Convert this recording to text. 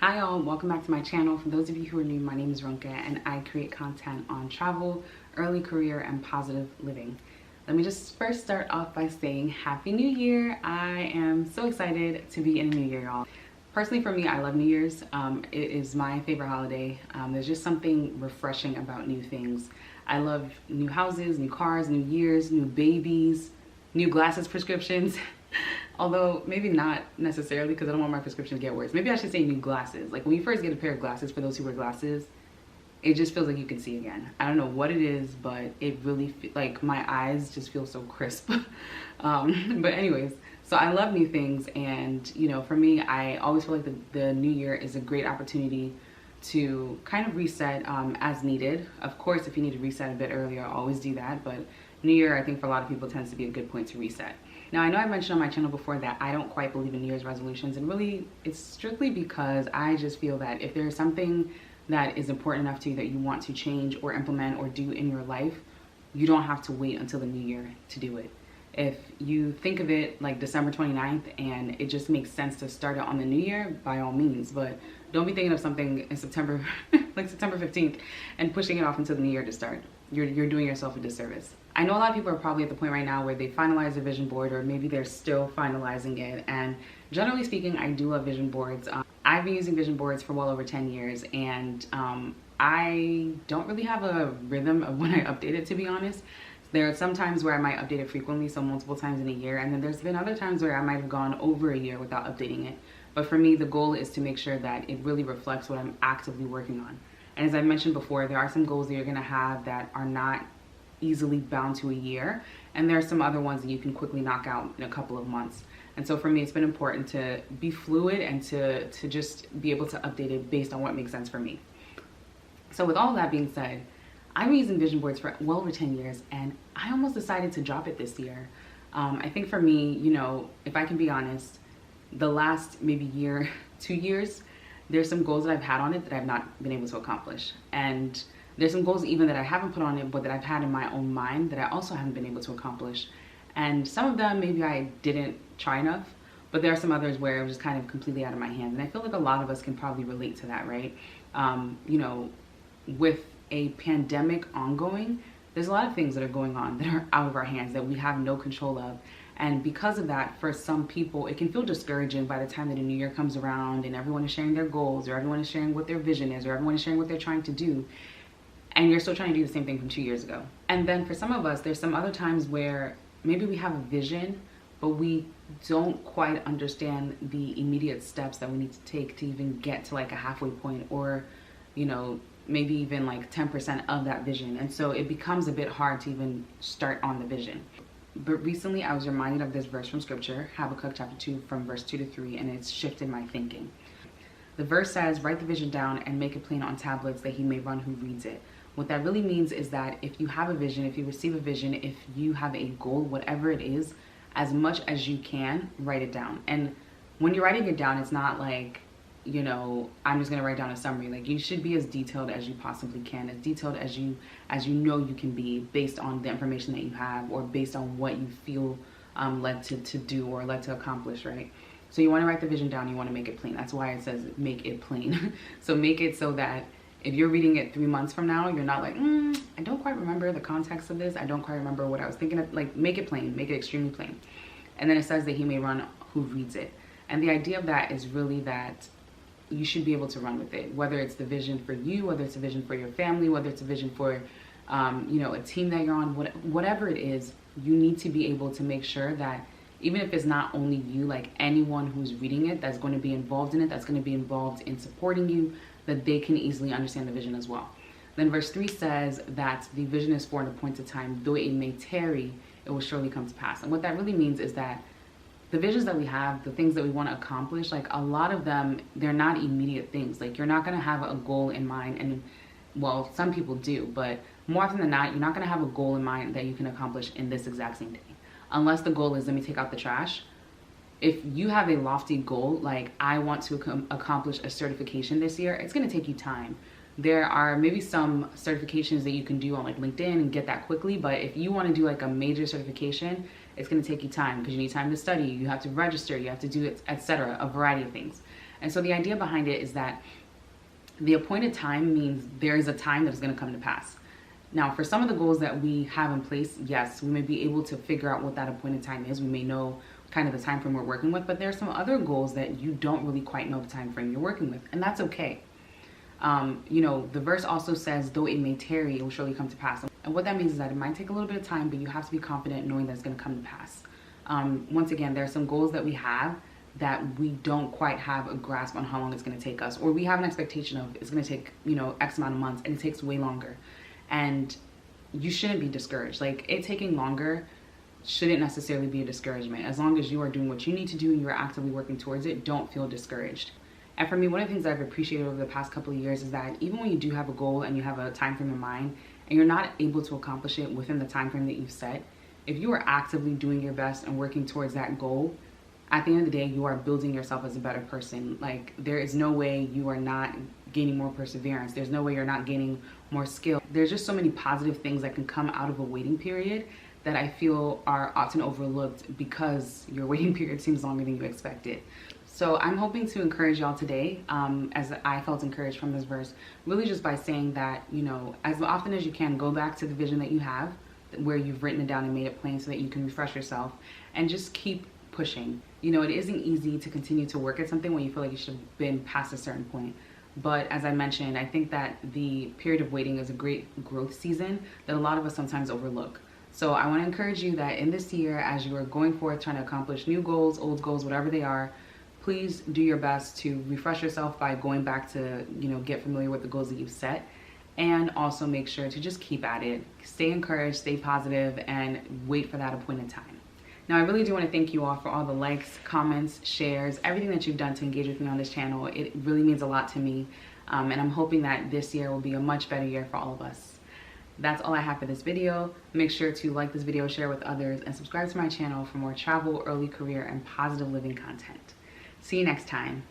Hi all, welcome back to my channel. For those of you who are new, my name is Ronka and I create content on travel, early career, and positive living. Let me just first start off by saying Happy New Year. I am so excited to be in a new year, y'all. Personally for me, I love New Year's. It is my favorite holiday. There's just something refreshing about new things. I love new houses, new cars, new years, new babies, new glasses prescriptions. Although maybe not necessarily, because I don't want my prescription to get worse. Maybe I should say new glasses. Like when you first get a pair of glasses, for those who wear glasses, it just feels like you can see again. I don't know what it is, but it really, like my eyes just feel so crisp. But anyways, so I love new things. And you know, for me, I always feel like the new year is a great opportunity to kind of reset as needed. Of course, if you need to reset a bit earlier, I'll always do that. But New Year, I think for a lot of people, tends to be a good point to reset. Now, I know I mentioned on my channel before that I don't quite believe in New Year's resolutions, and really it's strictly because I just feel that if there's something that is important enough to you that you want to change or implement or do in your life, you don't have to wait until the new year to do it. If you think of it like December 29th and it just makes sense to start it on the new year, by all means, but don't be thinking of something in September, like September 15th, and pushing it off until the new year to start. You're doing yourself a disservice. I know a lot of people are probably at the point right now where they finalize a vision board, or maybe they're still finalizing it. And generally speaking, I do love vision boards. I've been using vision boards for well over 10 years, and I don't really have a rhythm of when I update it, to be honest. There are some times where I might update it frequently, so multiple times in a year, and then there's been other times where I might have gone over a year without updating it. But for me, the goal is to make sure that it really reflects what I'm actively working on. And as I mentioned before, there are some goals that you're gonna have that are not easily bound to a year, and there are some other ones that you can quickly knock out in a couple of months. And so for me, it's been important to be fluid and to just be able to update it based on what makes sense for me. So with all that being said, I've been using vision boards for well over 10 years, and I almost decided to drop it this year. I think for me, you know, if I can be honest, the last maybe year, 2 years, there's some goals that I've had on it that I've not been able to accomplish. And there's some goals even that I haven't put on it, but that I've had in my own mind that I also haven't been able to accomplish. And some of them, maybe I didn't try enough, but there are some others where it was just kind of completely out of my hands. And I feel like a lot of us can probably relate to that, right? You know, with a pandemic ongoing, there's a lot of things that are going on that are out of our hands that we have no control of. And because of that, for some people, it can feel discouraging by the time that a new year comes around and everyone is sharing their goals, or everyone is sharing what their vision is, or everyone is sharing what they're trying to do. And you're still trying to do the same thing from 2 years ago. And then for some of us, there's some other times where maybe we have a vision, but we don't quite understand the immediate steps that we need to take to even get to like a halfway point, or, you know, maybe even like 10% of that vision. And so it becomes a bit hard to even start on the vision. But recently I was reminded of this verse from scripture, Habakkuk chapter 2 from verse 2 to 3, and it's shifted my thinking. The verse says, "Write the vision down and make it plain on tablets that he may run who reads it." What that really means is that if you have a vision, if you receive a vision, if you have a goal, whatever it is, as much as you can, write it down. And when you're writing it down, it's not like, you know, I'm just gonna write down a summary. Like, you should be as detailed as you possibly can, as detailed as you know you can be, based on the information that you have, or based on what you feel led to do or led to accomplish, right? So you want to write the vision down, you want to make it plain. That's why it says make it plain. So make it so that if you're reading it 3 months from now, you're not like, I don't quite remember the context of this, I don't quite remember what I was thinking of. Like, make it plain, make it extremely plain. And then it says that he may run who reads it. And the idea of that is really that you should be able to run with it, whether it's the vision for you, whether it's a vision for your family, whether it's a vision for you know, a team that you're on, whatever it is, you need to be able to make sure that even if it's not only you, like anyone who's reading it that's going to be involved in it, that's going to be involved in supporting you, that they can easily understand the vision as well. Then verse 3 says that the vision is for an appointed time, though it may tarry, it will surely come to pass. And what that really means is that the visions that we have, the things that we want to accomplish, like a lot of them, they're not immediate things. Like, you're not going to have a goal in mind, and well, some people do, but more often than not, you're not going to have a goal in mind that you can accomplish in this exact same day. Unless the goal is, let me take out the trash. If you have a lofty goal, like I want to accomplish a certification this year, it's going to take you time. There are maybe some certifications that you can do on like LinkedIn and get that quickly, but if you want to do like a major certification, it's going to take you time, because you need time to study, you have to register, you have to do it, etc., a variety of things. And so the idea behind it is that the appointed time means there is a time that is going to come to pass. Now, for some of the goals that we have in place, yes, we may be able to figure out what that appointed time is. We may know kind of the time frame we're working with, but there are some other goals that you don't really quite know the time frame you're working with, and that's okay. The verse also says, though it may tarry, it will surely come to pass. And what that means is that it might take a little bit of time, but you have to be confident knowing that it's going to come to pass. Once again, there are some goals that we have that we don't quite have a grasp on how long it's going to take us, or we have an expectation of it's going to take, X amount of months, and it takes way longer. And you shouldn't be discouraged. Like, it taking longer shouldn't necessarily be a discouragement. As long as you are doing what you need to do and you're actively working towards it, don't feel discouraged. And for me, one of the things I've appreciated over the past couple of years is that even when you do have a goal and you have a time frame in mind and you're not able to accomplish it within the time frame that you've set, if you are actively doing your best and working towards that goal, at the end of the day, you are building yourself as a better person. Like, there is no way you are not gaining more perseverance. There's no way you're not gaining more skill. There's just so many positive things that can come out of a waiting period that I feel are often overlooked because your waiting period seems longer than you expected. So I'm hoping to encourage y'all today, as I felt encouraged from this verse, really just by saying that, as often as you can, go back to the vision that you have, where you've written it down and made it plain so that you can refresh yourself, and just keep pushing. It isn't easy to continue to work at something when you feel like you should have been past a certain point. But as I mentioned, I think that the period of waiting is a great growth season that a lot of us sometimes overlook. So I want to encourage you that in this year, as you are going forth trying to accomplish new goals, old goals, whatever they are, please do your best to refresh yourself by going back to, get familiar with the goals that you've set. And also make sure to just keep at it. Stay encouraged, stay positive, and wait for that appointed time. Now, I really do want to thank you all for all the likes, comments, shares, everything that you've done to engage with me on this channel. It really means a lot to me. And I'm hoping that this year will be a much better year for all of us. That's all I have for this video. Make sure to like this video, share with others, and subscribe to my channel for more travel, early career, and positive living content. See you next time.